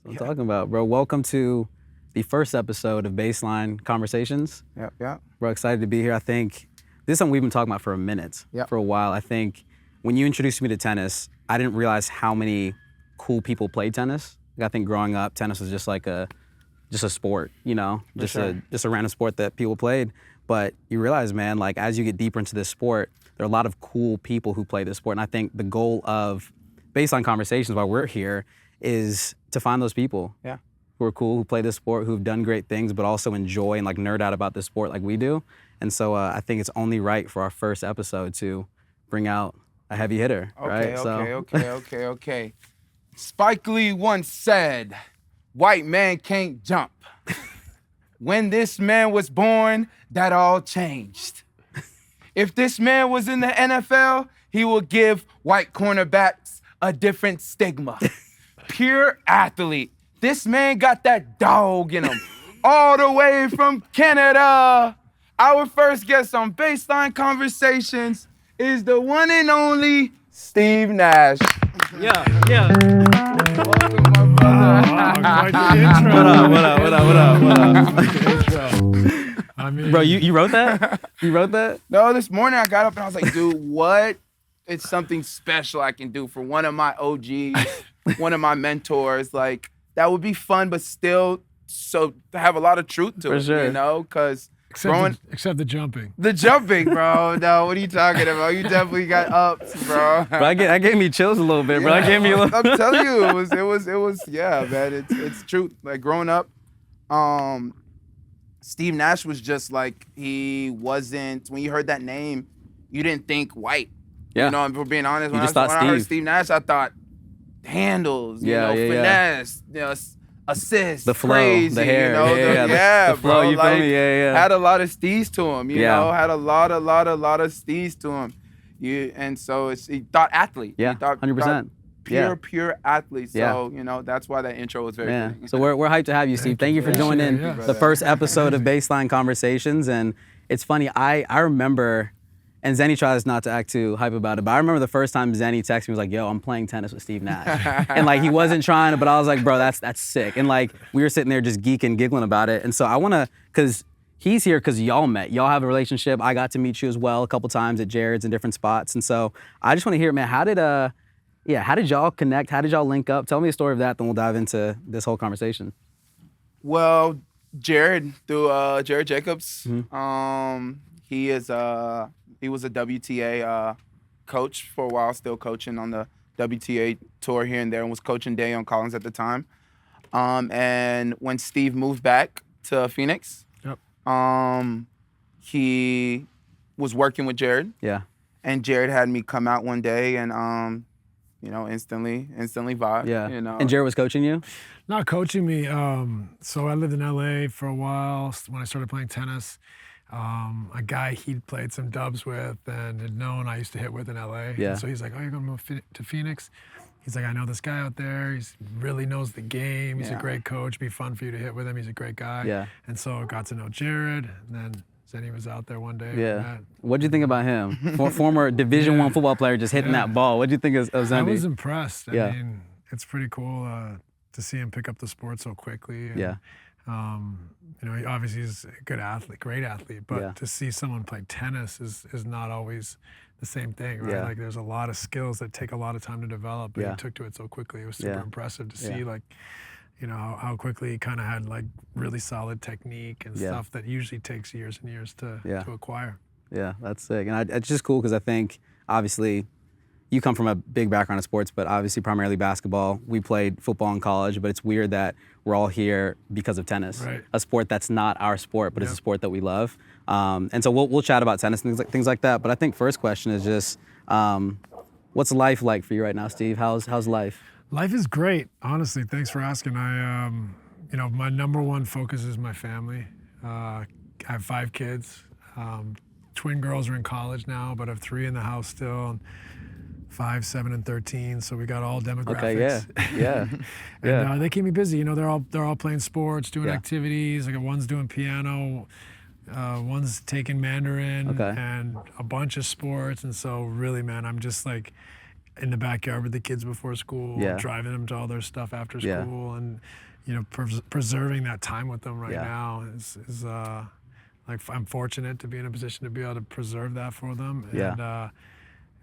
I'm talking about, bro. Welcome to the first episode of Baseline Conversations. Yep. We're excited to be here. I think this is something we've been talking about for a minute, for a while. I think when you introduced me to tennis, I didn't realize how many cool people played tennis. Like, I think growing up, tennis was just like a sport, you know, just a random sport that people played. But you realize, man, like as you get deeper into this sport, there are a lot of cool people who play this sport. And I think the goal of Baseline Conversations while we're here is to find those people who are cool, who play this sport, who've done great things, but also enjoy and like nerd out about this sport like we do. And so I think it's only right for our first episode to bring out a heavy hitter, right? Okay. Spike Lee once said, "White man can't jump." When this man was born, that all changed. If this man was in the NFL, he would give white cornerbacks a different stigma. Pure athlete. This man got that dog in him, all the way from Canada. Our first guest on Baseline Conversations is the one and only Steve Nash. Yeah. Welcome, my brother. Quite the intro. What up? I mean, Bro, you wrote that? You wrote that? No, this morning I got up and I was like, dude, what? It's something special I can do for one of my OGs, one of my mentors. Like, that would be fun, but still so have a lot of truth to it, sure. you know? Because except the jumping. the jumping, bro. No, what are you talking about? You definitely got ups, bro. Bro, that gave me chills a little bit, bro. That gave me a little... I'm telling you, it was, yeah, man. It's truth. Like, growing up, Steve Nash was just like, he wasn't, when you heard that name, you didn't think white. Yeah. You know, if we're being honest, when, just I, thought when I heard Steve. Steve Nash, I thought handles, finesse, assists, The flow, crazy, the hair, the flow, bro, you feel like, me? Yeah. had a lot of steez to him, you Yeah. know, had a lot of steez to him. And so he thought athlete. Yeah, He thought, 100%. Pure athlete. So, Yeah. you know, that's why that intro was very Yeah. fitting. So we're hyped to have you, Steve. Thank you for joining Yeah. the first episode of Baseline Conversations. And it's funny, I remember, and Zenny tries not to act too hype about it, but I remember the first time Zenny texted me, was like, yo, I'm playing tennis with Steve Nash. And like, he wasn't trying to, but I was like, bro, that's sick. And like, we were sitting there just geeking, giggling about it. And so I wanna, cause he's here because y'all met. Y'all have a relationship. I got to meet you as well a couple times at Jared's in different spots. And so I just wanna hear, man, how did y'all connect? How did y'all link up? Tell me a story of that, then we'll dive into this whole conversation. Well, Jared, through Jared Jacobs, Mm-hmm. he was a WTA coach for a while, still coaching on the WTA tour here and there, and was coaching Dayon Collins at the time. And when Steve moved back to Phoenix, he was working with Jared. Yeah. And Jared had me come out one day and instantly vibe. Yeah. You know. And Jared was coaching you? Not coaching me. So I lived in LA for a while when I started playing tennis. A guy he'd played some dubs with and had known I used to hit with in LA. Yeah. And so he's like, oh, you're going to move to Phoenix? He's like, I know this guy out there. He really knows the game. He's a great coach. Be fun for you to hit with him. He's a great guy. Yeah. And so I got to know Jared. And then Zenny was out there one day. Yeah. What'd you think about him? Former Division I football player just hitting that ball. What'd you think of Zenny? I was impressed. Yeah. I mean, it's pretty cool to see him pick up the sport so quickly. And, Yeah. He obviously is a good athlete, great athlete, but Yeah. to see someone play tennis is not always the same thing, right? Yeah. Like there's a lot of skills that take a lot of time to develop, but Yeah. he took to it so quickly. It was super Yeah. impressive to Yeah. see, like, how quickly he kind of had like really solid technique and Yeah. stuff that usually takes years and years to acquire. Yeah, that's sick. And it's just cool because I think, obviously, you come from a big background of sports, but obviously primarily basketball. We played football in college, but it's weird that we're all here because of tennis. Right. A sport that's not our sport, but it's a sport that we love. And so we'll chat about tennis and things like that. But I think first question is just, what's life like for you right now, Steve? How's life? Life is great, honestly. Thanks for asking. My number one focus is my family. I have 5 kids. Twin girls are in college now, but I have 3 in the house still. And 5, 7, and 13. So we got all demographics. Okay, yeah. And they keep me busy. They're all playing sports, doing activities. Like one's doing piano, one's taking Mandarin, and a bunch of sports. And so really, man, I'm just like, in the backyard with the kids before school, driving them to all their stuff after school, and preserving that time with them now is like I'm fortunate to be in a position to be able to preserve that for them.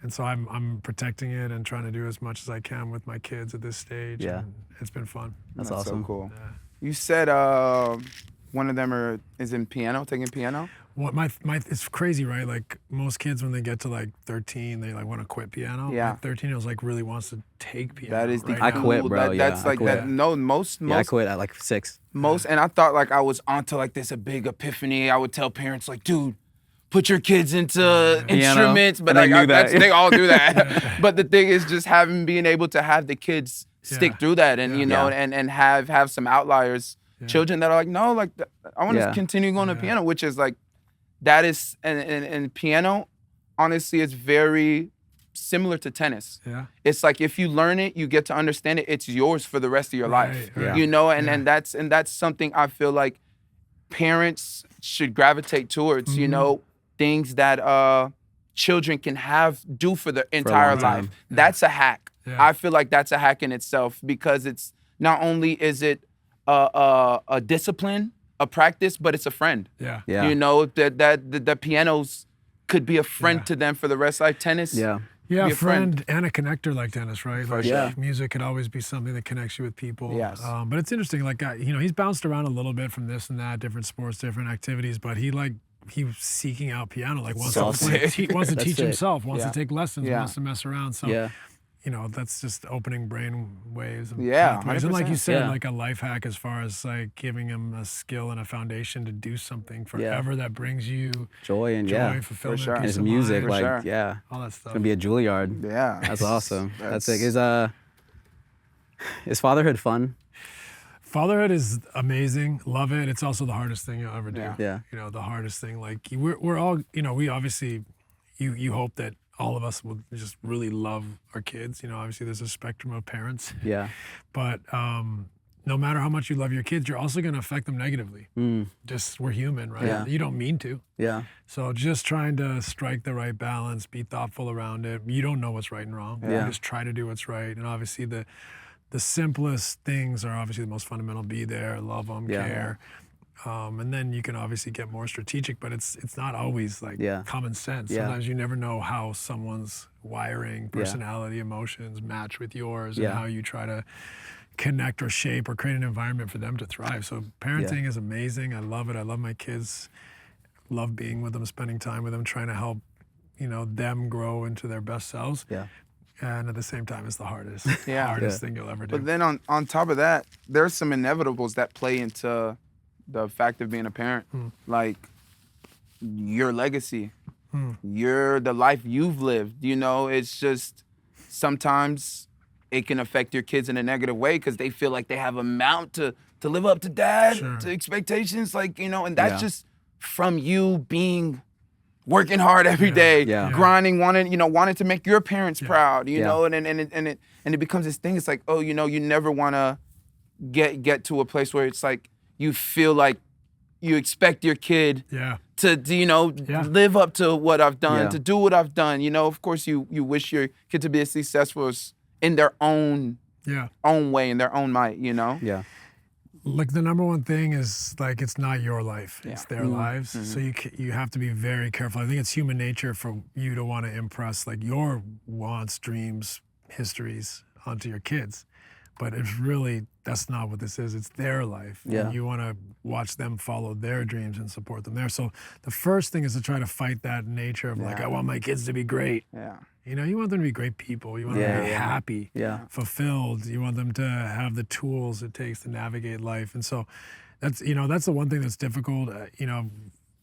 And so I'm protecting it and trying to do as much as I can with my kids at this stage. Yeah. And it's been fun. That's awesome. So cool. Yeah. You said one of them is in piano, taking piano? It's crazy, right? Like most kids when they get to like 13, they like want to quit piano. Yeah. Like 13-year-olds like really wants to take piano. That is the I quit, bro. That's like quit. that. No, most. I quit at like 6. And I thought like I was onto like this a big epiphany. I would tell parents like, dude, put your kids into instruments, but like they all do that. But the thing is just being able to have the kids stick through that, and and have some outliers, children that are like, no, like I want to continue going to piano, which is like that is and piano, honestly, is very similar to tennis. Yeah. It's like if you learn it, you get to understand it, it's yours for the rest of your life. Right. And that's something I feel like parents should gravitate towards, things that children can do for their entire life. Yeah. That's a hack. Yeah. I feel like that's a hack in itself, because it's not only is it a discipline, a practice, but it's a friend. Yeah. That the pianos could be a friend to them for the rest of life. Tennis. Yeah, a friend and a connector like tennis, right? Like music could always be something that connects you with people. Yes. But it's interesting, like, he's bounced around a little bit from this and that, different sports, different activities, but he was seeking out piano, like wants to teach himself, wants to take lessons, wants to mess around. So, that's just opening brain waves. And pathways. And like you said, like a life hack as far as like giving him a skill and a foundation to do something forever that brings you joy and fulfillment, for sure. And his music, For like sure. all that stuff. It's gonna be a Juilliard. Yeah. That's awesome. That's it. Is fatherhood fun? Fatherhood is amazing. Love it. It's also the hardest thing you'll ever do. Yeah. The hardest thing. Like we're all, we obviously, you hope that all of us will just really love our kids. Obviously there's a spectrum of parents. Yeah. But no matter how much you love your kids, you're also gonna affect them negatively. Just, we're human, right? Yeah. You don't mean to. Yeah. So just trying to strike the right balance, be thoughtful around it. You don't know what's right and wrong. Yeah. You just try to do what's right. And obviously the simplest things are obviously the most fundamental. Be there, love them, care. And then you can obviously get more strategic, but it's not always like common sense. Sometimes you never know how someone's wiring, personality, emotions match with yours, and how you try to connect or shape or create an environment for them to thrive. So parenting is amazing. I love it. I love my kids. Love being with them, spending time with them, trying to help, them grow into their best selves. Yeah. And at the same time, it's the hardest thing you'll ever do. But then on top of that, there's some inevitables that play into the fact of being a parent, like your legacy, the life you've lived. It's just sometimes it can affect your kids in a negative way because they feel like they have a mount to live up to to expectations, and that's just from you working hard every day, grinding, wanting to make your parents proud, and it becomes this thing. It's like, you never want to get to a place where it's like you feel like you expect your kid to live up to what I've done, to do what I've done. Of course, you wish your kid to be as successful as in their own way, in their own might. Yeah. Like the number one thing is like it's not your life, it's their lives. So you have to be very careful. I think it's human nature for you to want to impress like your wants, dreams, histories onto your kids. But it's really, that's not what this is. It's their life. Yeah. And you want to watch them follow their dreams and support them there. So the first thing is to try to fight that nature of like, I want my kids to be great. Yeah. You want them to be great people. You want them to be happy, fulfilled. You want them to have the tools it takes to navigate life. And so that's the one thing that's difficult. I've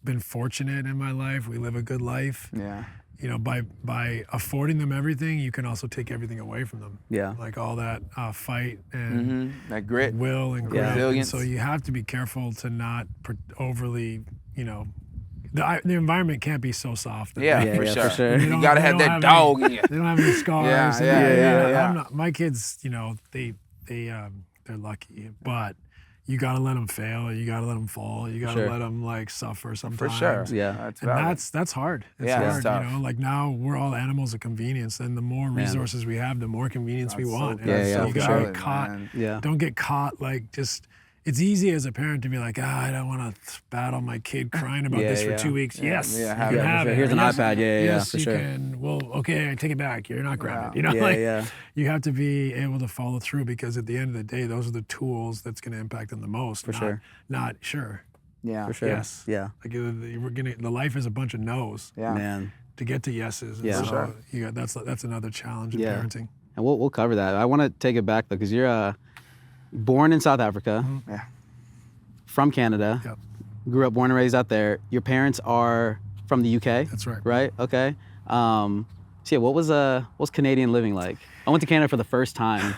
been fortunate in my life. We live a good life. Yeah. By affording them everything, you can also take everything away from them. Yeah. Like all that fight and that grit, will and grit. Resilience. And so you have to be careful to not overly, the environment can't be so soft. For sure. You gotta have that dog in you. They don't have any scars. My kids, they're lucky, but you gotta let them fail. You gotta let them fall. You gotta let them like suffer sometimes. For sure. Yeah. That's hard. It's hard. tough. You know, like now we're all animals of convenience, and the more resources we have, the more convenience we want. So So you gotta get valid, caught. man. Yeah. Don't get caught like just. It's easy as a parent to be like, I don't want to battle my kid crying about this for 2 weeks. Yes, you can have it. Here's an iPad. Yes, for you sure. can. Well, okay, I take it back. You're not grounded. You know, you have to be able to follow through because at the end of the day, those are the tools that's going to impact them the most. For sure. Not sure. Yeah. For sure. Yes. Yeah. Like the life is a bunch of no's. Yeah. Man. To get to yeses. And Yeah. so For sure. that's another challenge in parenting. And we'll cover that. I want to take it back though, because you're born in South Africa. Yeah. From Canada. Yep. Grew up, born and raised out there. Your parents are from the UK. That's right. Right? Okay. So yeah, what was Canadian living like? I went to Canada for the first time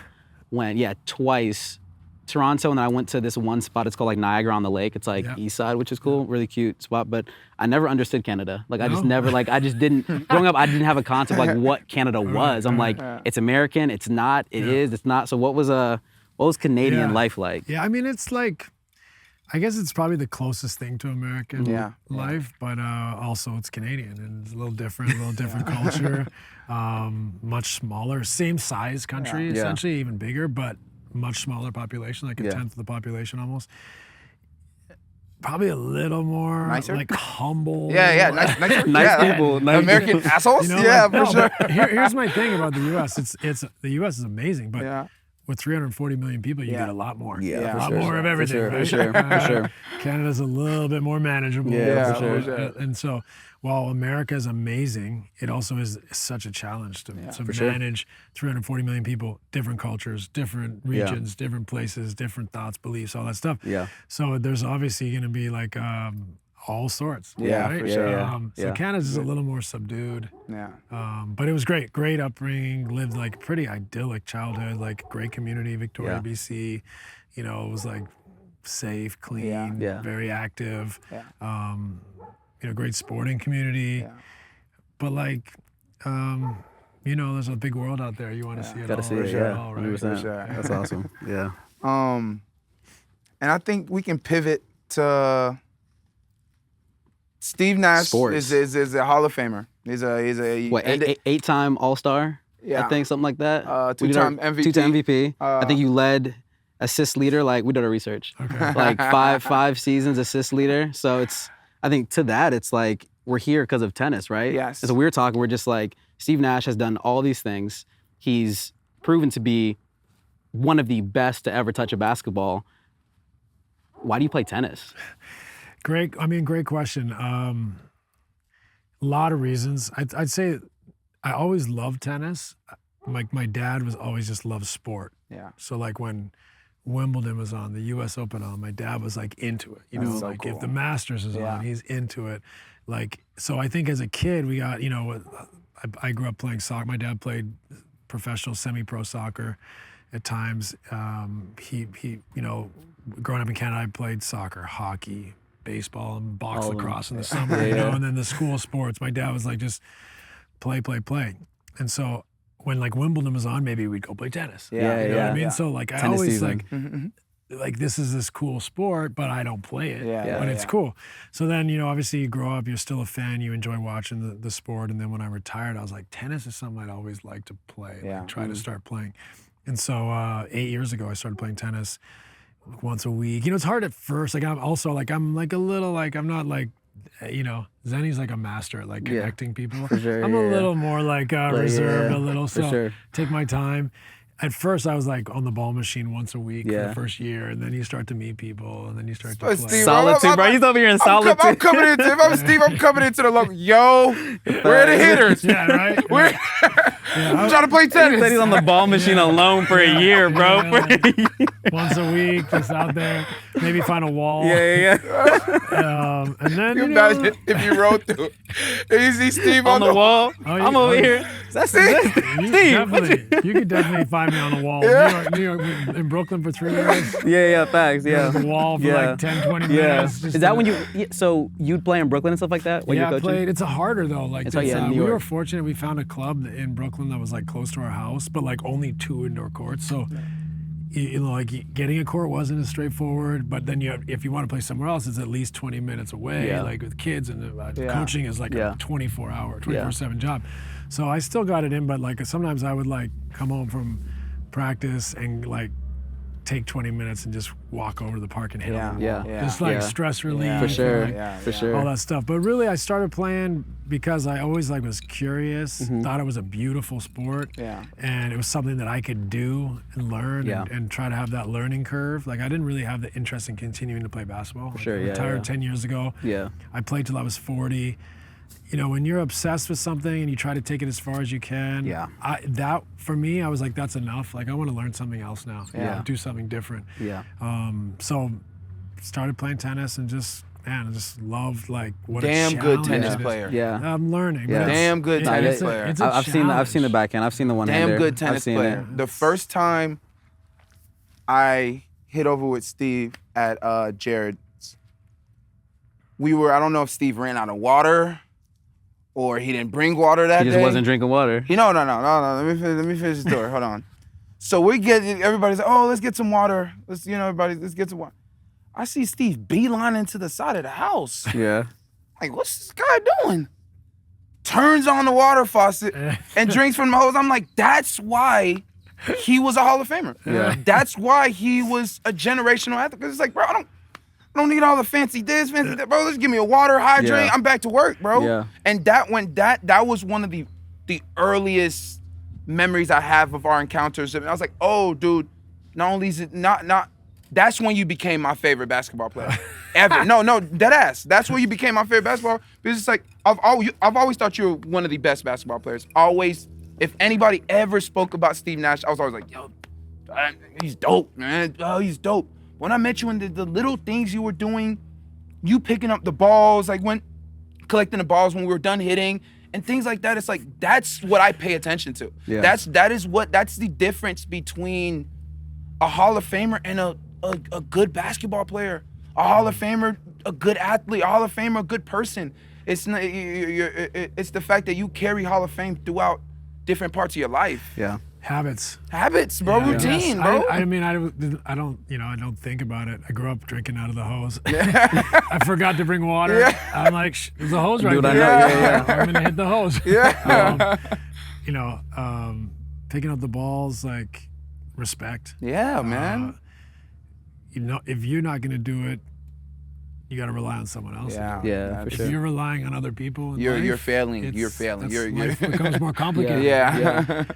twice. Toronto, and then I went to this one spot, it's called like Niagara on the Lake. It's like east side, which is cool, really cute spot. But I never understood Canada. Like I just never, like I just didn't, growing up, I didn't have a concept like what Canada was. I'm like, it's American, it's not, it is, it's not. So what was Canadian life like? Yeah, I mean, it's like, I guess it's probably the closest thing to American life, but also it's Canadian and it's a little different culture, much smaller, same size country, essentially even bigger, but much smaller population, like a tenth of the population almost. Probably a little more nicer? Like humble. Nicer. Nice people. Nice American assholes? You know, for sure. Here's my thing about the U.S. It's the U.S. is amazing, but with 340 million people, you get a lot more. Yeah, a lot more of everything. For Right? sure. For sure. Canada's a little bit more manageable. Yeah, for sure. And so, while America is amazing, it also is such a challenge to manage 340 million people, different cultures, different regions, different places, different thoughts, beliefs, all that stuff. Yeah. So there's obviously going to be like all sorts. Yeah, right? for sure. So Canada's just a little more subdued. Yeah. But it was great upbringing, lived like pretty idyllic childhood, like great community, Victoria, BC. You know, it was like safe, clean, very active. Yeah. You know, great sporting community. Yeah. But like, you know, there's a big world out there. You want to see it Gotta all. see it, Sure. yeah. All, right? 100%. For sure. That's awesome. Yeah. And I think we can pivot to Steve Nash is a Hall of Famer. He's a what, eight-time All-Star? Yeah. I think something like that. Two-time MVP. Two-time MVP. I think you led assist leader. Like we did our research. Okay. Like five seasons assist leader. So I think to that it's like we're here because of tennis, right? Yes. So we were talking. We're just like Steve Nash has done all these things. He's proven to be one of the best to ever touch a basketball. Why do you play tennis? Great question. A lot of reasons. I'd say I always loved tennis. My dad was always just loved sport. Yeah. So like when Wimbledon was on, the U.S. Open on, my dad was like into it. You know, That's so like cool. if the Masters is on, he's into it. Like, so I think as a kid, we got, you know, I grew up playing soccer. My dad played professional, semi-pro soccer at times. He, you know, growing up in Canada, I played soccer, hockey, baseball, and box lacrosse in the summer, you know, and then the school sports. My dad was like, just play. And so when like Wimbledon was on, maybe we'd go play tennis. You know what I mean? So like I Tennis always season. like this is this cool sport, but I don't play it. Yeah, It's cool. So then, you know, obviously you grow up, you're still a fan, you enjoy watching the sport. And then when I retired, I was like, tennis is something I'd always like to play, like try to start playing. And so 8 years ago, I started playing tennis once a week. You know, it's hard at first. Like I'm a little like, I'm not like, you know, Zenny's like a master at like connecting people. For sure, I'm a little more like reserved a little, so take my time. At first, I was like on the ball machine once a week for the first year, and then you start to meet people, and then you start to play. Steve, Solitude, bro. He's over here in solitude. I'm coming into. If I'm Steve, I'm coming into the local. Yo, where are the hitters? Yeah, right. Where? I'm trying to play tennis. He said he's on the ball machine alone for a year, bro. Once a week, just out there. Maybe find a wall. Yeah. And then, You you know, imagine if you rode through and you see Steve on the wall. I'm over here. That's Steve. You could definitely find me on the wall. New York, in Brooklyn for 3 years. Yeah, facts. Yeah. The wall for like 10, 20 minutes. Is that when so you'd play in Brooklyn and stuff like that? When Yeah, you're I played. It's a harder though. Like New we were York. fortunate. We found a club in Brooklyn that was like close to our house, but like only 2 indoor courts. So like getting a court wasn't as straightforward, but then if you want to play somewhere else, it's at least 20 minutes away, like with kids, and coaching is like a 24/7 job. So I still got it in, but like sometimes I would like come home from practice and like take 20 minutes and just walk over to the park and hit on the wall. Just like stress relief. For sure, for sure. All that stuff. But really I started playing because I always like was curious, thought it was a beautiful sport. And it was something that I could do and learn and try to have that learning curve. Like I didn't really have the interest in continuing to play basketball. For sure, I retired 10 years ago. I played till I was 40. You know, when you're obsessed with something and you try to take it as far as you can, that for me, I was like, that's enough. Like, I want to learn something else now. Do something different. So started playing tennis and just loved like what a damn good tennis player. I'm learning. Damn good tennis player. I've seen the backhand. I've seen the one-hander. Damn good tennis player. The first time I hit over with Steve at Jared's, I don't know if Steve ran out of water or he didn't bring water that day. He just wasn't drinking water. No. Let me finish the story. Hold on. So everybody's like, oh, let's get some water. Let's get some water. I see Steve beelining to the side of the house. Like, what's this guy doing? Turns on the water faucet and drinks from the hose. I'm like, that's why he was a Hall of Famer. That's why he was a generational athlete. Because it's like, bro, I don't need all the fancy this, fancy that. Bro, let's give me a water, hydrate. I'm back to work, bro. And that was one of the earliest memories I have of our encounters. And I was like, oh, dude, not only is it not that's when you became my favorite basketball player ever. No, dead ass. That's when you became my favorite basketball. Because it's like I've always thought you were one of the best basketball players. Always, if anybody ever spoke about Steve Nash, I was always like, yo, he's dope, man. Oh, he's dope. When I met you and the little things you were doing, you picking up the balls, like collecting the balls when we were done hitting and things like that, it's like, that's what I pay attention to. That's the difference between a Hall of Famer and a good basketball player, a Hall of Famer, a good athlete, a Hall of Famer, a good person. It's the fact that you carry Hall of Fame throughout different parts of your life. Habits, bro. Routine, bro. I mean, I don't think about it. I grew up drinking out of the hose. I forgot to bring water. I'm like, there's a hose right there. I'm gonna hit the hose. Picking up the balls, like respect. Man. If you're not gonna do it, you got to rely on someone else. For sure. If you're relying on other people, you're failing. You're failing. Life becomes more complicated.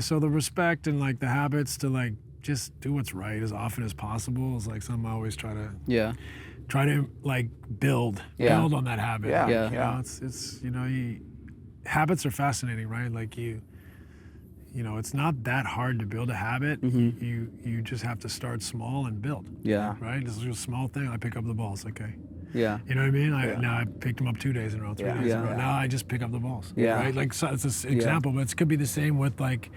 So the respect and like the habits to like just do what's right as often as possible is like something I always try to like build on that habit. Habits are fascinating, right? Like it's not that hard to build a habit. You just have to start small and build. Right? This is a small thing. I pick up the balls. Okay. You know what I mean? Now I picked them up 2 days in a row, 3 days in a row. Now I just pick up the balls. Right? Like so it's an example, but it could be the same with like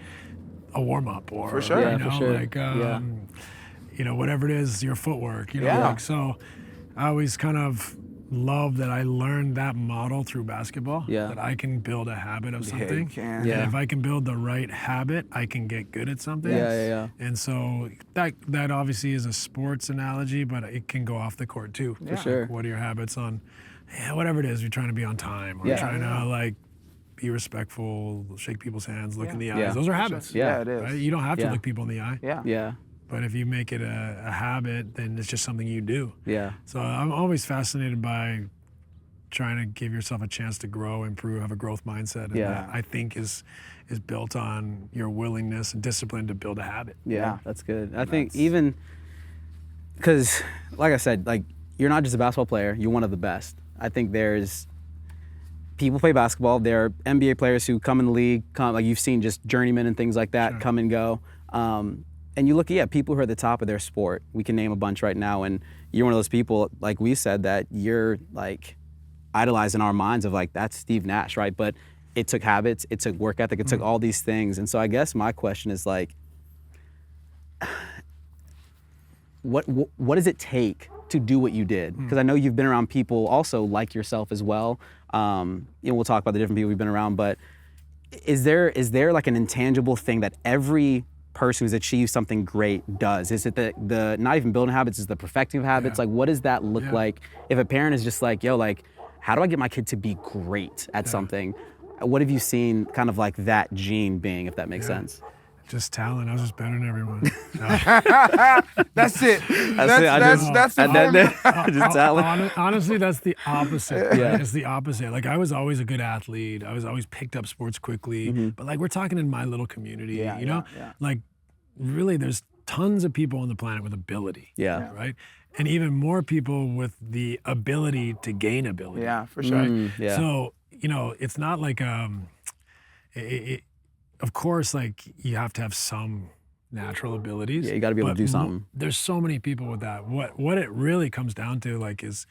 a warm up or for sure. Whatever it is, your footwork. So I always kind of love that I learned that model through basketball. That I can build a habit of something. And if I can build the right habit, I can get good at something. And so that obviously is a sports analogy, but it can go off the court too. For sure. Like, what are your habits on whatever it is, you're trying to be on time or trying to like be respectful, shake people's hands, look in the eyes. Those are habits. It is. Right? You don't have to look people in the eye. But if you make it a habit, then it's just something you do. So I'm always fascinated by trying to give yourself a chance to grow, improve, have a growth mindset. And that I think is built on your willingness and discipline to build a habit. That's good. I think even because, like I said, like you're not just a basketball player, you're one of the best. I think there's people play basketball. There are NBA players who come in the league, like you've seen just journeymen and things like that come and go. And you look at people who are at the top of their sport. We can name a bunch right now, and you're one of those people, like we said, that you're like idolized in our minds of like, that's Steve Nash, right? But it took habits, it took work ethic, it took all these things. And so I guess my question is like, what does it take to do what you did? Because I know you've been around people also like yourself as well. We'll talk about the different people we've been around, but is there like an intangible thing that every person who's achieved something great does? Is it the not even building habits, is the perfecting of habits? Like, what does that look like? If a parent is just like, yo, like, how do I get my kid to be great at something? What have you seen kind of like that gene being, if that makes sense? Just talent. I was just better than everyone. That's it. That's the just talent. Honestly, that's the opposite. Right? It's the opposite. Like, I was always a good athlete. I was always picked up sports quickly. But like, we're talking in my little community, you know? Like, really, there's tons of people on the planet with ability. Right? And even more people with the ability to gain ability. Yeah, for sure. So, you know, it's not like, of course, like, you have to have some natural abilities. Yeah, you got to be able to do something. There's so many people with that. What it really comes down to, like, is,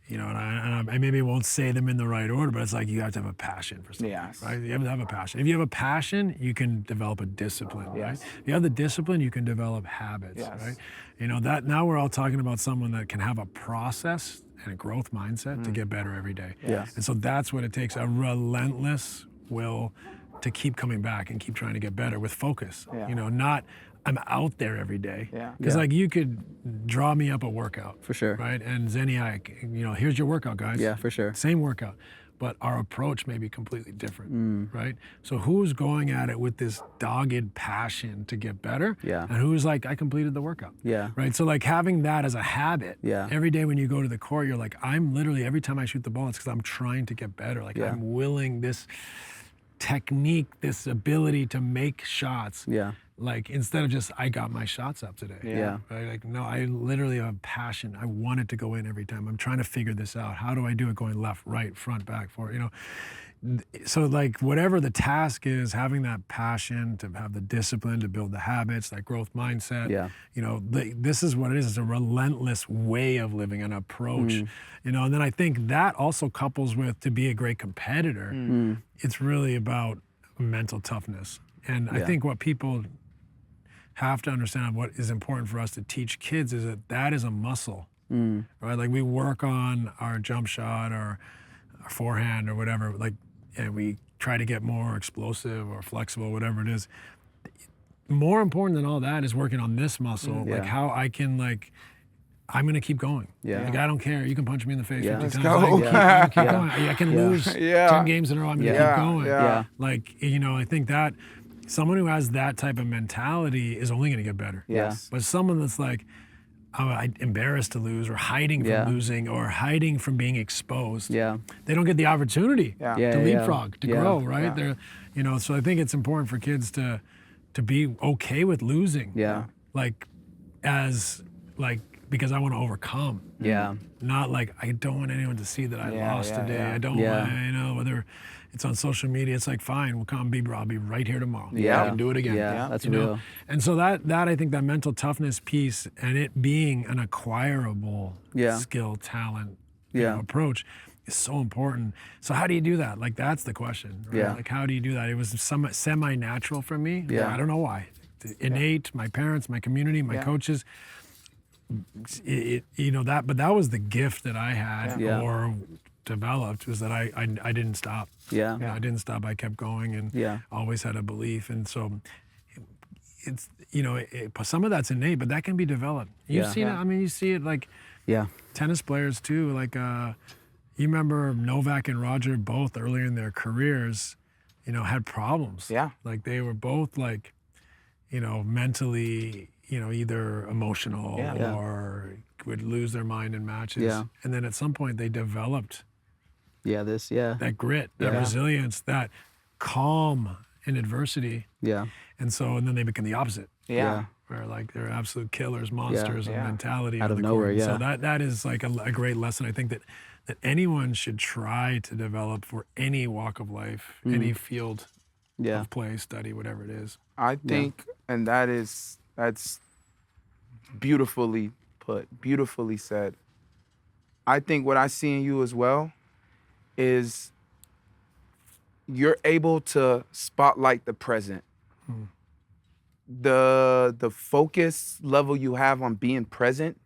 you know, and I maybe won't say them in the right order, but it's like you have to have a passion for something, right? You have to have a passion. If you have a passion, you can develop a discipline, right? If you have the discipline, you can develop habits, right? You know, that now we're all talking about someone that can have a process and a growth mindset to get better every day. And so that's what it takes, a relentless will to keep coming back and keep trying to get better with focus. You know, not I'm out there every day. Because like, you could draw me up a workout. For sure. Right? And Zenny, you know, here's your workout, guys. Yeah, for sure. Same workout. But our approach may be completely different, right? So who's going at it with this dogged passion to get better? And who's like, I completed the workout. Right? So like, having that as a habit, every day when you go to the court, you're like, I'm literally, every time I shoot the ball, it's because I'm trying to get better. Like, I'm willing this technique, this ability to make shots. Like, instead of just, I got my shots up today. Right? Like, no, I literally have passion. I want it to go in every time. I'm trying to figure this out. How do I do it going left, right, front, back, forward, you know? So like, whatever the task is, having that passion, to have the discipline, to build the habits, that growth mindset, you know, this is what it is. It's a relentless way of living, an approach, you know? And then I think that also couples with, to be a great competitor, it's really about mental toughness. And I think what people have to understand, what is important for us to teach kids, is that is a muscle, right? Like, we work on our jump shot or our forehand or whatever, like, and we try to get more explosive or flexible, whatever it is. More important than all that is working on this muscle, like how I can, like, I'm gonna keep going. Like, I don't care. You can punch me in the face 50 times. Go. Keep going. I can lose 10 games in a row. I'm gonna keep going. Like, you know, I think that someone who has that type of mentality is only gonna get better. But someone that's like, I'm embarrassed to lose, or hiding from losing, or hiding from being exposed. They don't get the opportunity to leapfrog, to grow, right? They're, you know, so I think it's important for kids to be okay with losing. Like, as, like, because I want to overcome. Not like, I don't want anyone to see that I lost today. I don't want, you know, whether it's on social media, it's like, fine, I'll be right here tomorrow. I can do it again. That's you real. know? And so that I think that mental toughness piece, and it being an acquirable skill, talent, you know, approach, is so important. So how do you do that? Like, that's the question, right? Like, how do you do that? It was semi-natural for me. I don't know why. Innate, my parents, my community, my coaches, you know, but that was the gift that I had or developed, was that I didn't stop. You know, I didn't stop. I kept going, and always had a belief. And so it's, you know, some of that's innate, but that can be developed. You've seen it. I mean, you see it, like, tennis players too. Like, you remember Novak and Roger, both earlier in their careers, you know, had problems. Like, they were both, like, you know, mentally, you know, either emotional or would lose their mind in matches. And then at some point they developed that grit, that resilience, that calm in adversity. And so, and then they become the opposite. Where, like, they're absolute killers, monsters of mentality. Out of nowhere, So that is like a great lesson, I think, that anyone should try to develop for any walk of life, any field of play, study, whatever it is. I think, and that's beautifully put, beautifully said. I think what I see in you as well is you're able to spotlight the present. The focus level you have on being present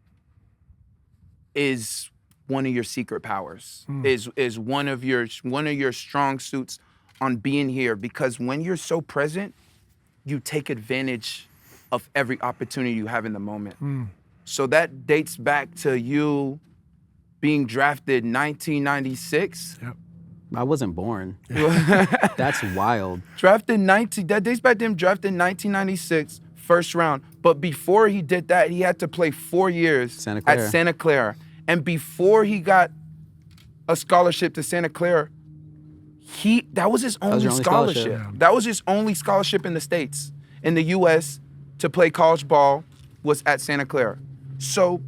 is one of your secret powers. Is one of your strong suits on being here, because when you're so present, you take advantage of every opportunity you have in the moment. So that dates back to you being drafted 1996. Yep. I wasn't born. That's wild. That dates back to him drafted 1996, first round. But before he did that, he had to play 4 years at Santa Clara. And before he got a scholarship to Santa Clara, that was his only scholarship. Yeah. That was his only scholarship in the States. In the US to play college ball was at Santa Clara. So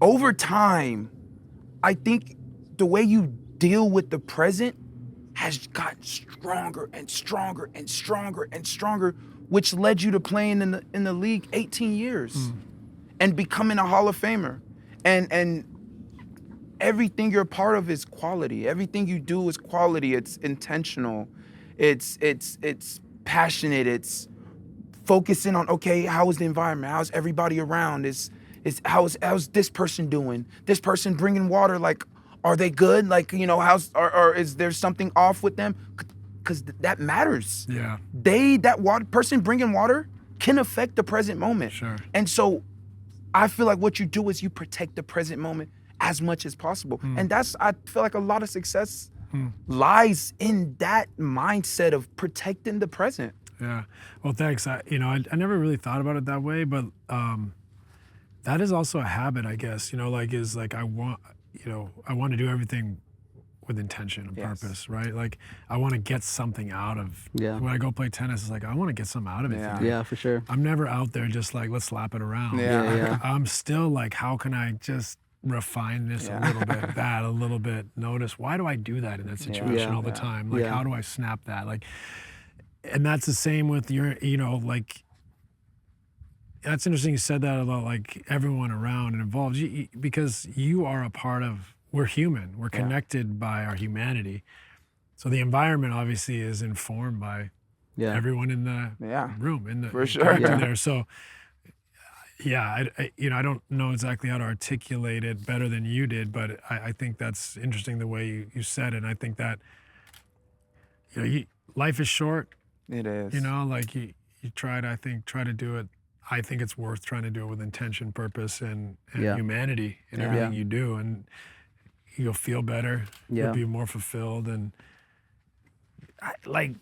over time, I think the way you deal with the present has gotten stronger and stronger and stronger and stronger, which led you to playing in the league 18 years and becoming a Hall of Famer. And everything you're a part of is quality. Everything you do is quality. It's intentional. It's passionate. It's focusing on, okay, how is the environment? How's everybody around? How's this person doing? This person bringing water, like, are they good? Like, you know, or is there something off with them? Because that matters. Yeah. That person bringing water can affect the present moment. Sure. And so I feel like what you do is you protect the present moment as much as possible. And I feel like a lot of success lies in that mindset of protecting the present. Yeah. Well, thanks. I never really thought about it that way, but that is also a habit, I guess. You know, like I want to do everything with intention and purpose, right? Like I want to get something out of. Yeah. When I go play tennis, it's like I want to get something out of it. Yeah, for sure. I'm never out there just like, let's slap it around. Yeah. I'm still like, how can I just refine this a little bit, that a little bit, notice why do I do that in that situation all the time? Like how do I snap that? Like, and that's the same with your, you know, like, that's interesting you said that about like everyone around and involved, because you are a part of, we're human, we're connected by our humanity. So the environment obviously is informed by everyone in the room, in the for sure. there. So I don't know exactly how to articulate it better than you did, but I think that's interesting the way you said it. And I think that, you know, life is short. It is. You know, like you try to do it. I think it's worth trying to do it with intention, purpose, and humanity in everything you do. And you'll feel better. You'll be more fulfilled. And like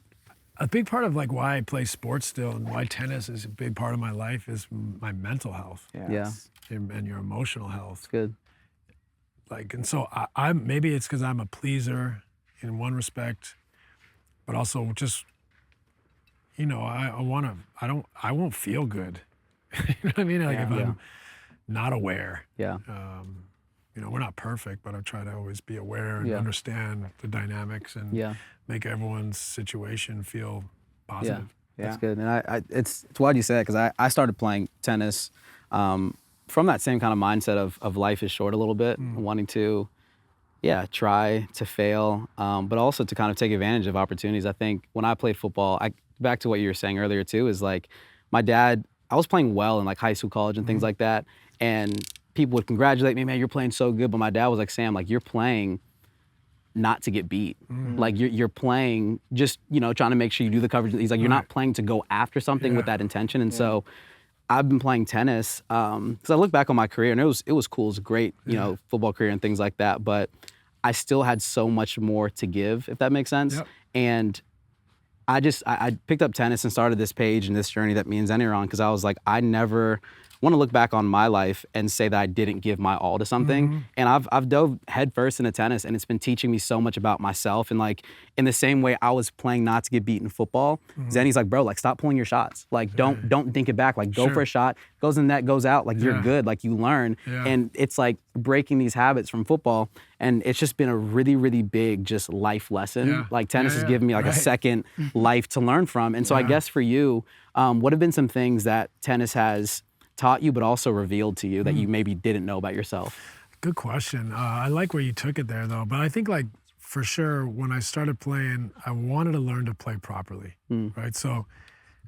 a big part of like why I play sports still and why tennis is a big part of my life is my mental health. Yes. And your emotional health. It's good. Like, and so I'm maybe it's because I'm a pleaser in one respect, but also just, you know, I won't feel good. You know what I mean? Like if I'm not aware. Yeah. You know, we're not perfect, but I try to always be aware and understand the dynamics and make everyone's situation feel positive. Yeah. That's good. And it's wild you say that because I started playing tennis from that same kind of mindset of life is short a little bit, wanting to, try to fail, but also to kind of take advantage of opportunities. I think when I played football, back to what you were saying earlier too, is like my dad, I was playing well in like high school, college and things like that. And people would congratulate me, man, you're playing so good. But my dad was like, Sam, like you're playing not to get beat. Like you're playing just, you know, trying to make sure you do the coverage. He's like, you're not playing to go after something with that intention. And so I've been playing tennis because I look back on my career and it was cool. It was a great, you know, football career and things like that. But I still had so much more to give, if that makes sense. Yep. And I picked up tennis and started this page and this journey that me and Zenny are on because I was like, I never want to look back on my life and say that I didn't give my all to something. And I've dove headfirst into tennis and it's been teaching me so much about myself. And like in the same way I was playing not to get beat in football, Zenny's like, bro, like stop pulling your shots. Like don't dink it back. Like go for a shot, goes in the net, goes out. Like you're good. Like you learn. And it's like breaking these habits from football. And it's just been a really, really big just life lesson. Like tennis has given me like a second life to learn from. And so I guess for you, what have been some things that tennis has taught you, but also revealed to you that you maybe didn't know about yourself? Good question. I like where you took it there, though. But I think, like, for sure, when I started playing, I wanted to learn to play properly, right? So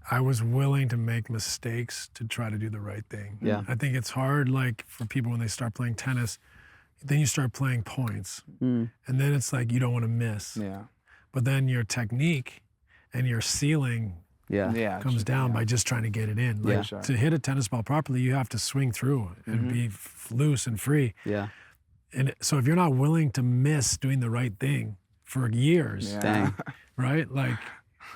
I was willing to make mistakes to try to do the right thing. Yeah. I think it's hard, like, for people when they start playing tennis, then you start playing points. And then it's like you don't want to miss. Yeah. But then your technique and your ceiling comes down by just trying to get it in. Like to hit a tennis ball properly, you have to swing through and be loose and free. Yeah. And so if you're not willing to miss doing the right thing for years, right? Like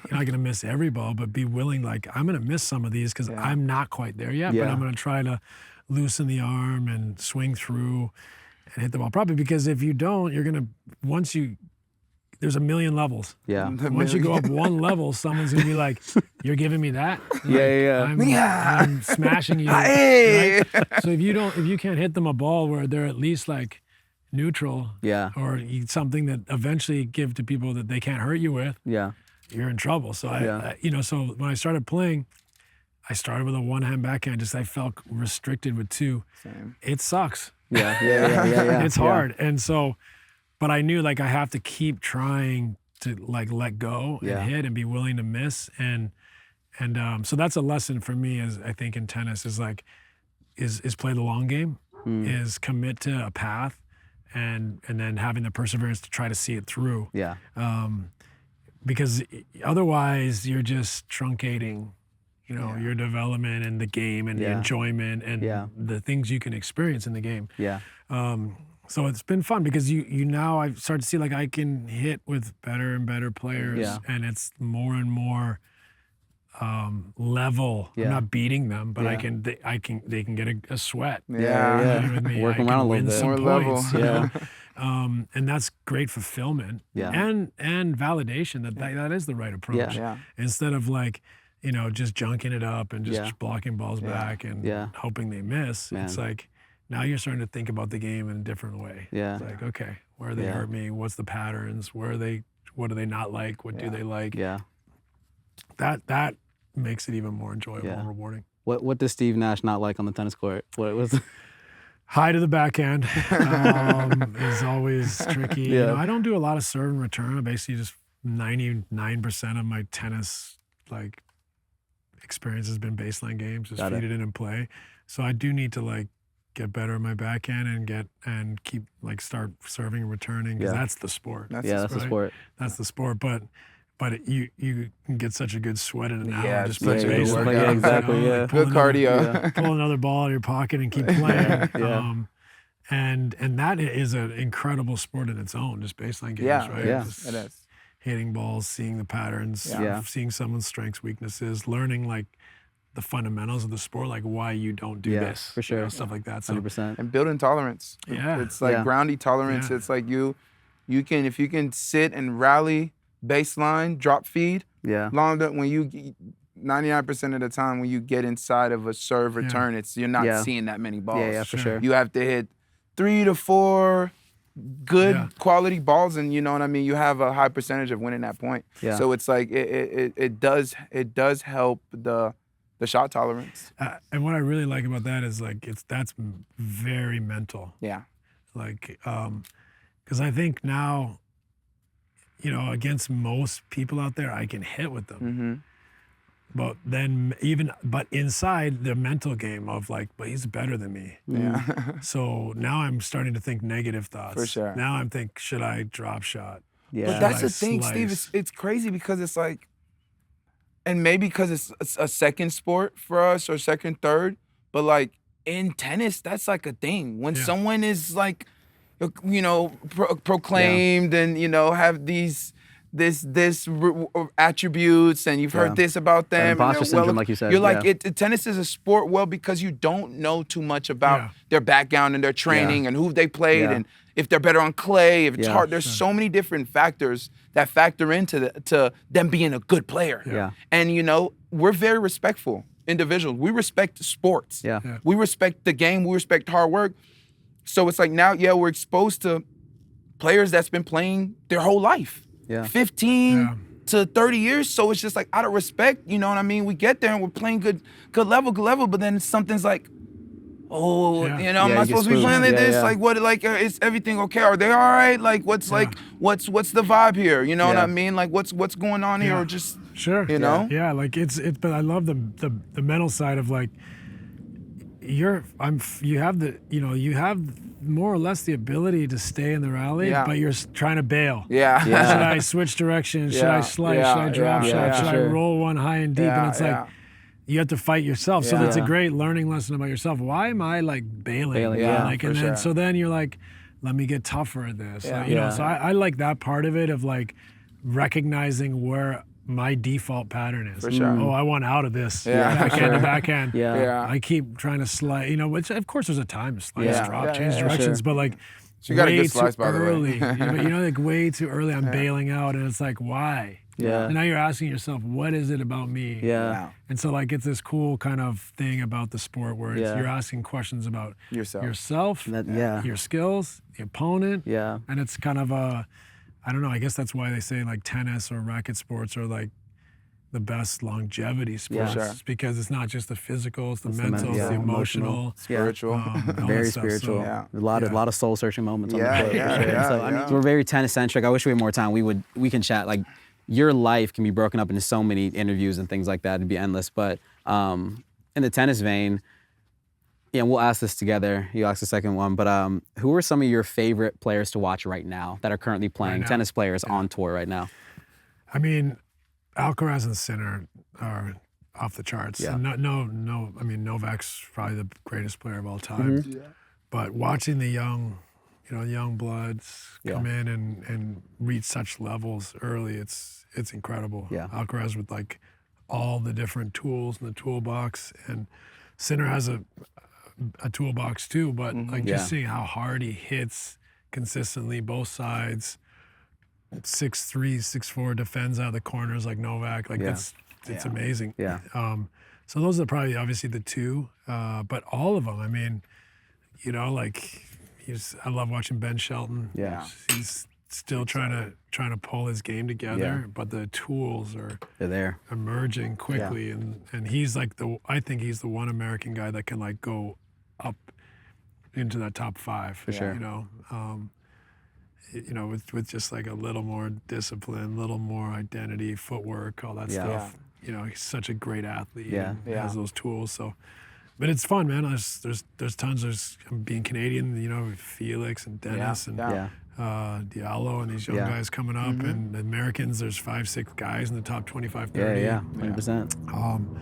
you're not gonna miss every ball, but be willing, like, I'm gonna miss some of these because I'm not quite there yet, but I'm gonna try to loosen the arm and swing through and hit the ball properly. Because if you don't, you're gonna, there's a million levels. Yeah. Once you go up one level, someone's gonna be like, "You're giving me that?" Like, I'm smashing you. Right? So if you can't hit them a ball where they're at least like neutral, or something that eventually give to people that they can't hurt you with, you're in trouble. So so when I started playing, I started with a one-hand backhand. I felt restricted with two. Same. It sucks. Yeah. It's hard, and so. But I knew like I have to keep trying to like let go and hit and be willing to miss, and so that's a lesson for me, as I think in tennis is like is play the long game, is commit to a path, and then having the perseverance to try to see it through. Yeah. Because otherwise you're just truncating, your development and the game and the enjoyment and the things you can experience in the game. Yeah. So it's been fun because you now I start to see like I can hit with better and better players, and it's more and more level. I'm not beating them, but they can get a sweat. With me. Working around a little bit. More points, level. And that's great fulfillment and validation that is the right approach. Instead of like, just junking it up and just blocking balls back and hoping they miss. It's like, now you're starting to think about the game in a different way. Yeah. It's like, okay, where they hurt me? What's the patterns? What do they not like? What do they like? Yeah. That makes it even more enjoyable and rewarding. What does Steve Nash not like on the tennis court? What was high to the backhand is always tricky. I don't do a lot of serve and return. I basically just 99% of my tennis like experience has been baseline games, just feed it in and play. So I do need to like get better at my backhand and keep like start serving and returning, because that's the sport. That's the sport. That's the sport. But you can get such a good sweat in an hour. Yeah, just such a good workout. Yeah, exactly. Like good cardio. Pull another ball out of your pocket and keep playing. And that is an incredible sport in its own, just baseline games, right? Yeah, just it is. Hitting balls, seeing the patterns, seeing someone's strengths, weaknesses, learning like the fundamentals of the sport, like why you don't do this. For sure. Stuff like that. So, 100%. And building tolerance. Yeah. It's like grounding tolerance. Yeah. It's like you can, if you can sit and rally baseline, drop feed, long enough, when you 99% of the time when you get inside of a serve return, you're not seeing that many balls. Yeah, for sure. You have to hit 3 to 4 good quality balls, and you know what I mean, you have a high percentage of winning that point. Yeah. So it's like it does help the shot tolerance. And what I really like about that is like that's very mental. Yeah. Like, because I think now, against most people out there, I can hit with them. Mm-hmm. But then but inside the mental game of like, but he's better than me. Yeah. So now I'm starting to think negative thoughts. For sure. Now I'm thinking, should I drop shot? Yeah. But that's the thing, Steve. It's crazy because it's like, and maybe because it's a second sport for us or second, third, but like in tennis, that's like a thing. When someone is like, proclaimed and, have this attributes, and you've heard this about them. Imposter syndrome, like you said. You're like, tennis is a sport, because you don't know too much about their background and their training and who they played and if they're better on clay, if it's hard. There's so many different factors that factor into to them being a good player. Yeah. And, we're very respectful individuals. We respect sports. Yeah. We respect the game. We respect hard work. So it's like now, we're exposed to players that's been playing their whole life. 15 to 30 years. So it's just like out of respect, you know what I mean? We get there and we're playing good level, but then something's like, am I supposed to be playing like this? Like what, like, is everything okay? Are they all right? Like what's the vibe here? You know what I mean? Like what's going on here? Or just, sure. you know? Yeah, like it's but I love the mental side of like, you have more or less the ability to stay in the rally, but you're trying to bail. Yeah. Should I switch directions? Should I slice? Should I drop shot? Should I roll one high and deep? And it's like, you have to fight yourself. So that's a great learning lesson about yourself. Why am I like bailing? So then you're like, let me get tougher at this. You know, so I like that part of it, of like recognizing where my default pattern is. For sure. Oh, I want out of this. Backhand to backhand. Yeah. I keep trying to slice, you know, which of course there's a time to slice, drop, change directions, but like you got a way good slice, too by the way. early. You know, like way too early, I'm bailing out, and it's like, why? Yeah. And now you're asking yourself, what is it about me? Yeah. And so like it's this cool kind of thing about the sport where it's, you're asking questions about yourself, your skills, the opponent. Yeah. And it's kind of I don't know, I guess that's why they say like tennis or racket sports are like the best longevity sports, because it's not just the physical, it's the mental, it's the emotional, spiritual, very spiritual. A lot of soul searching moments on the court. So I mean, we're very tennis centric. I wish we had more time. We can chat. Like, your life can be broken up into so many interviews and things like that. It'd be endless. But in the tennis vein, we'll ask this together. You ask the second one. But who are some of your favorite players to watch right now that are currently playing, tennis players on tour right now? I mean, Alcaraz and Sinner are off the charts. Yeah. And I mean, Novak's probably the greatest player of all time. Mm-hmm. But watching the young bloods come in and reach such levels early, it's incredible. Yeah. Alcaraz with like all the different tools in the toolbox, and Sinner has a toolbox too, but just seeing how hard he hits consistently, both sides, 6'3", 6'4", defends out of the corners like Novak, like it's amazing. Yeah. So those are probably obviously the two, but all of them, I mean, you know, like I love watching Ben Shelton. Yeah. He's still trying to pull his game together, but the tools they're there, emerging quickly, and he's like I think he's the one American guy that can like go up into that top 5 for sure. You know, with just like a little more discipline, a little more identity, footwork, all that stuff. You know, he's such a great athlete. Yeah. He has those tools. So, but it's fun, man. There's tons. There's being Canadian, you know, Felix and Dennis and Diallo and these young guys coming up, and the Americans. There's 5, 6 guys in the top 25, 30. Yeah, 100%.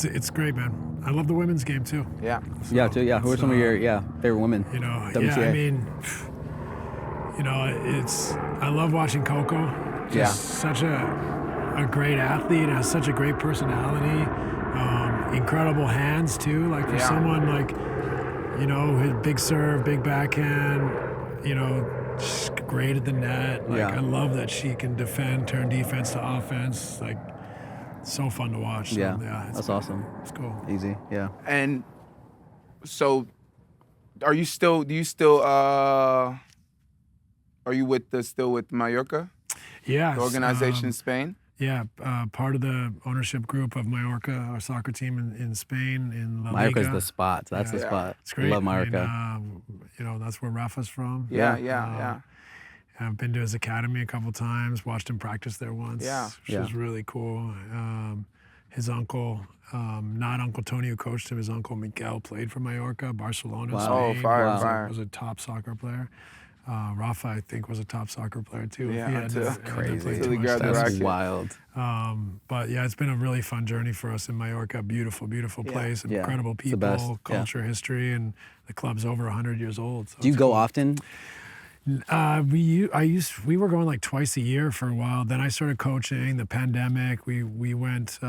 It's great, man. I love the women's game too. Yeah. Too. Who are some of your favorite women? You know, WTA? I mean, you know, I love watching Coco. Just such a great athlete, and has such a great personality. Incredible hands too. Like for someone like, you know, his big serve, big backhand, you know, just great at the net. Like I love that she can defend, turn defense to offense. Like, so fun to watch. So, that's awesome. It's cool. Easy. Yeah. And so, are you still are you still with Mallorca? Yeah. The organization in Spain? Yeah, part of the ownership group of Mallorca, our soccer team in Spain, in La Liga. Mallorca's the spot. That's the spot. It's great. I love Mallorca. I mean, you know, that's where Rafa's from. Yeah. I've been to his academy a couple times, watched him practice there once. Which was really cool. His uncle, not Uncle Tony who coached him, his uncle Miguel played for Mallorca, Barcelona, Spain. Fire. Was a top soccer player. Rafa, I think, was a top soccer player too. Crazy. That's wild. But yeah, it's been a really fun journey for us in Mallorca. Beautiful place, incredible people, culture, history, and the club's over 100 years old. So do you go often? We were going like twice a year for a while. Then I started coaching. The pandemic, we went.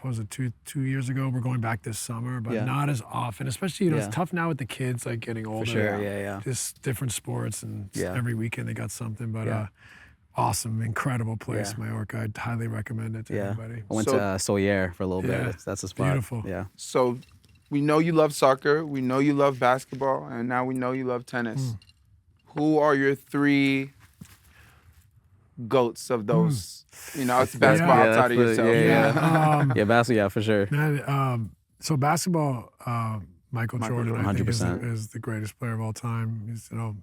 What was it, two years ago? We're going back this summer, but not as often. Especially, you know, it's tough now with the kids like getting older. For sure, Just different sports, and every weekend they got something. But awesome, incredible place, Mallorca. I'd highly recommend it to everybody. I went to Sawyer for a little bit. That's a spot. Beautiful. Yeah. So, we know you love soccer. We know you love basketball, and now we know you love tennis. Who are your 3 goats of those? You know, it's basketball outside of yourself. Basketball, for sure. So basketball, Michael Jordan, I think, 100%. is the greatest player of all time. He's, you know,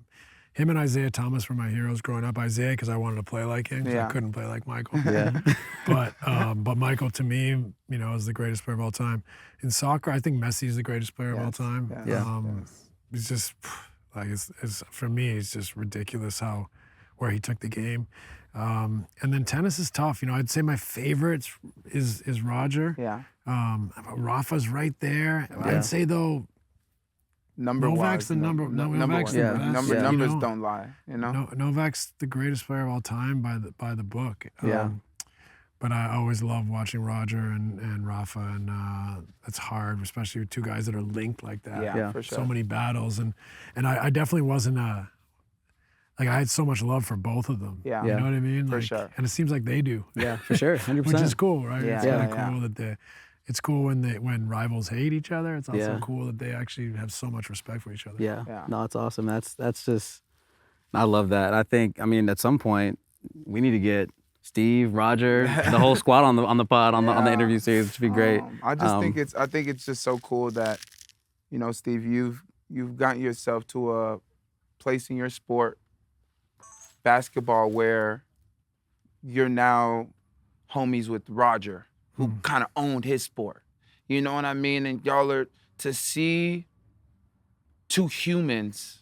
him and Isaiah Thomas were my heroes growing up. Isaiah, because I wanted to play like him, because I couldn't play like Michael. Yeah. But Michael, to me, you know, is the greatest player of all time. In soccer, I think Messi is the greatest player of all time. It's just like it's for me, it's just ridiculous where he took the game. And then tennis is tough. You know, I'd say my favorite is Roger. Yeah. Rafa's right there. Yeah. I'd say though, Novak's the number one. Numbers don't lie. You know. Novak's the greatest player of all time by the book. But I always love watching Roger and Rafa, and it's hard, especially with two guys that are linked like that. Yeah, for sure. So many battles, and I definitely wasn't like I had so much love for both of them. Yeah. You know what I mean? For like, sure. And it seems like they do. Yeah, for sure, 100%. Which is cool, right? Yeah. It's kind of cool that it's cool when rivals hate each other. It's also cool that they actually have so much respect for each other. Yeah. No, it's awesome. That's just, I love that. I mean, at some point, we need to get Steve, Roger, the whole squad on the pod on the interview series, which would be great. I think it's just so cool that, you know, Steve, you've gotten yourself to a place in your sport, basketball, where you're now homies with Roger, who kind of owned his sport. You know what I mean? And y'all are, to see two humans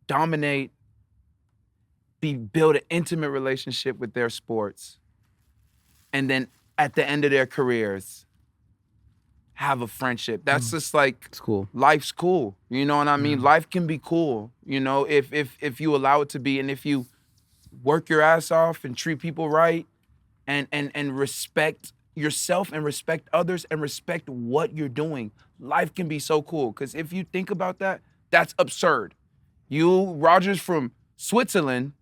dominate, build an intimate relationship with their sports, and then at the end of their careers, have a friendship. That's just like, it's cool. Life's cool. You know what I mean? Life can be cool, you know, if you allow it to be, and if you work your ass off and treat people right, and respect yourself and respect others and respect what you're doing. Life can be so cool. Because if you think about that, that's absurd. You, Roger's from Switzerland,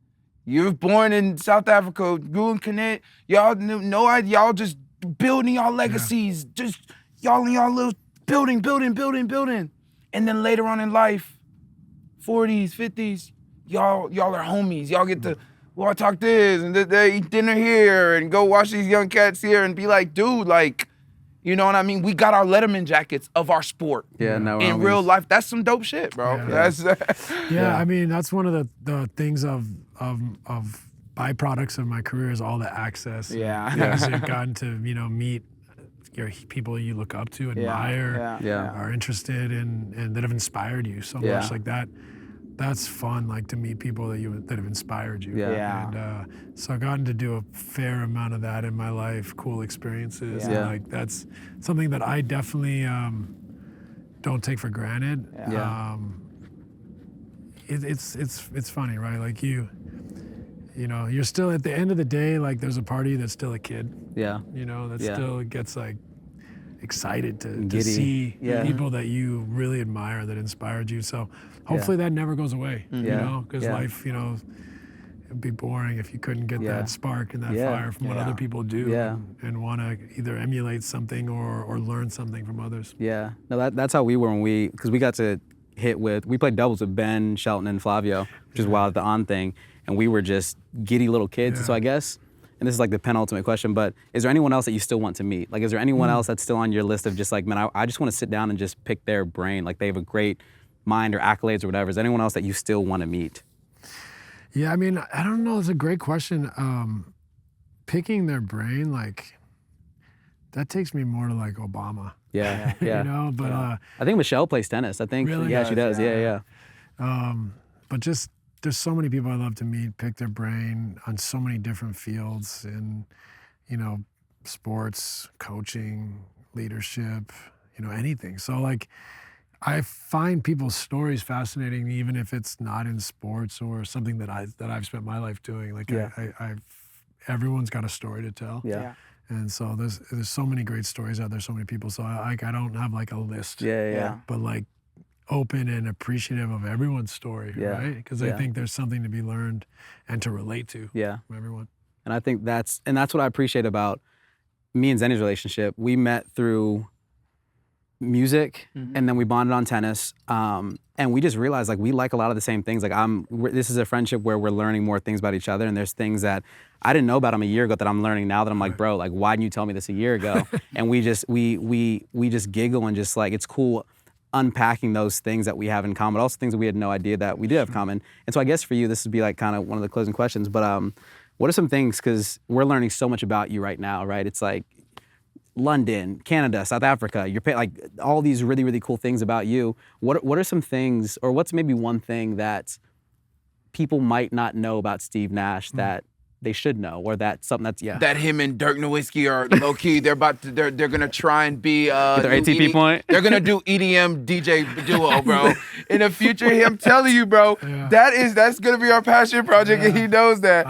you're born in South Africa, grew in Connecticut, y'all just building y'all legacies, just y'all in y'all little building. And then later on in life, 40s, 50s, y'all are homies. Y'all get to, well, I talk this, and they eat dinner here, and go watch these young cats here, and be like, dude, like, you know what I mean? We got our Letterman jackets of our sport. Yeah, no. In real life, that's some dope shit, bro. I mean, that's one of the things of byproducts of my career is all the access. Because you've gotten to, meet your people you look up to, admire, are interested in, and that have inspired you so much. Like that. That's fun, like to meet people that have inspired you. And so I've gotten to do a fair amount of that in my life, cool experiences. And like that's something that I definitely don't take for granted. It's funny, right? Like you're still at the end of the day, like there's a party that's still a kid. That still gets like excited to see people that you really admire that inspired you. So hopefully that never goes away, because life, it'd be boring if you couldn't get that spark and that fire from what other people do and want to either emulate something or learn something from others. Yeah, no, that's how we were because we got to we played doubles with Ben, Shelton, and Flavio, which is wild at the On thing, and we were just giddy little kids. So I guess, and this is like the penultimate question, but is there anyone else that you still want to meet? Like, is there anyone else that's still on your list of just like, man, I just want to sit down and just pick their brain? Like, they have a great mind or accolades or whatever. Is there anyone else that you still want to meet? Yeah, I mean, I don't know. It's a great question. Picking their brain, like, that takes me more to like Obama. Yeah. But I think Michelle plays tennis. I think, really? She does. Yeah. But just, there's so many people I love to meet, pick their brain on so many different fields in, sports, coaching, leadership, anything. So like, I find people's stories fascinating, even if it's not in sports or something that I've spent my life doing. Like everyone's got a story to tell. And so there's so many great stories out there, so many people. So I don't have like a list. But like, open and appreciative of everyone's story, right? Because I think there's something to be learned and to relate to from everyone. And I think that's what I appreciate about me and Zenny's relationship. We met through music, and then we bonded on tennis, and we just realized like we like a lot of the same things. Like this is a friendship where we're learning more things about each other, and there's things that I didn't know about him a year ago that I'm learning now that I'm like, bro, like why didn't you tell me this a year ago? And we just giggle and just like it's cool. unpacking those things that we have in common, but also things that we had no idea that we did have common. And so I guess for you, this would be like kind of one of the closing questions, but what are some things, because we're learning so much about you right now, right? It's like London, Canada, South Africa, you're like all these really, really cool things about you. What are some things, or what's maybe one thing that people might not know about Steve Nash that they should know, or that something that's that him and Dirk Nowitzki are low key. They're gonna try and be their ATP point. They're gonna do EDM DJ duo, bro. In the future, I'm telling you, bro, that's gonna be our passion project, and he knows that.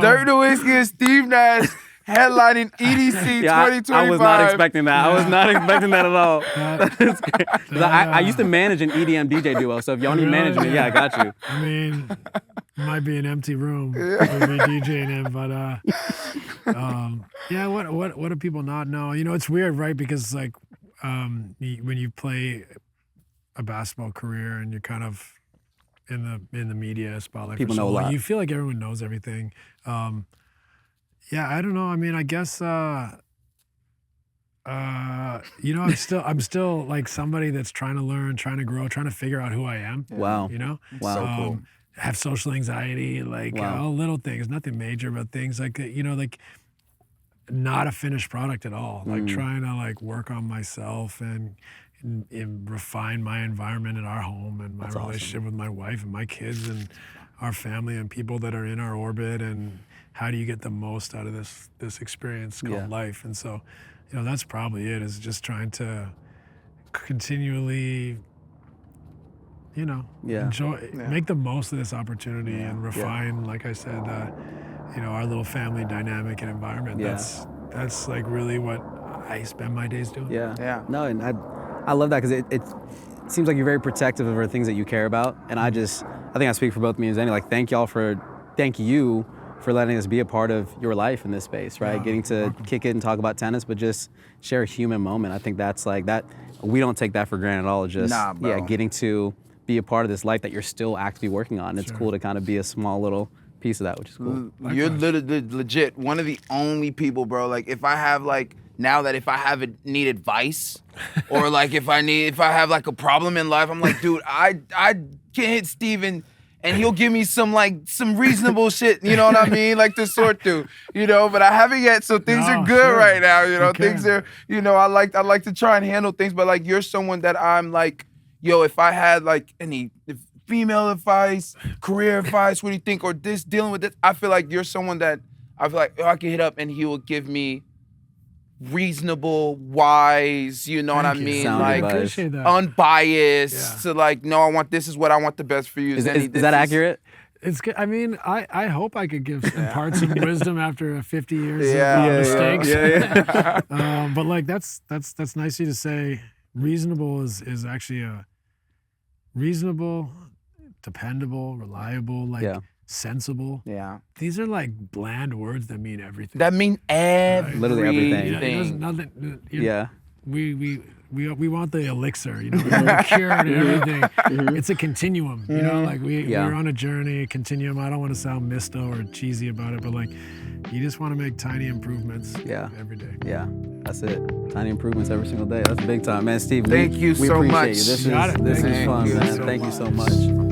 Dirk Nowitzki and Steve Nash headlining EDC 2025. I was not expecting that. I was not expecting that at all. That's great. I used to manage an EDM DJ duo, so if y'all need management, I got you. I mean, it might be an empty room. We'll be DJing him, but what do people not know? You know, it's weird, right? Because like when you play a basketball career and you're kind of in the media spotlight, people know a lot. You feel like everyone knows everything. I don't know. I mean, I guess I'm still like somebody that's trying to learn, trying to grow, trying to figure out who I am. Wow. You know? Wow. So cool. Have social anxiety, like all little things, nothing major, but things like, like not a finished product at all. Like trying to like work on myself and refine my environment in our home and my relationship with my wife and my kids and our family and people that are in our orbit, and how do you get the most out of this experience called life. And so, that's probably it, is just trying to continually enjoy, make the most of this opportunity and refine, like I said, our little family dynamic and environment. That's like really what I spend my days doing. No, and I love that, because it seems like you're very protective of the things that you care about. And I think I speak for both me and Zenny, like thank you for letting us be a part of your life in this space, right? Getting to kick it and talk about tennis, but just share a human moment. I think that's like that. We don't take that for granted at all. Just getting to be a part of this life that you're still actively working on. It's cool to kind of be a small little piece of that, which is cool. You're legit one of the only people, bro. Like if I have need advice, or like if I have like a problem in life, I'm like, dude, I can hit Steven and he'll give me some reasonable shit, you know what I mean? Like to sort through, but I haven't yet, so things are good right now, things are, I like to try and handle things, but like you're someone that I'm like, if I had like any female advice, career advice, what do you think, or dealing with this, I feel like you're someone that I feel like I can hit up and he will give me reasonable, wise, you know what I mean? Like unbiased to like, no, this is what I want the best for you. Is that accurate? It's good. I mean, I hope I could impart some wisdom after 50 years of mistakes. But like that's nice of you to say. Reasonable is actually a reasonable, dependable, reliable, sensible. Yeah. These are like bland words that mean everything. That mean everything. Literally everything. There's nothing. We want the elixir, the cure and everything. It's a continuum, like we're on a journey, a continuum. I don't want to sound misto or cheesy about it, but like you just want to make tiny improvements every day. Yeah, that's it. Tiny improvements every single day. That's big time, man. Steve, thank you so much. This is fun, man. Thank you so much.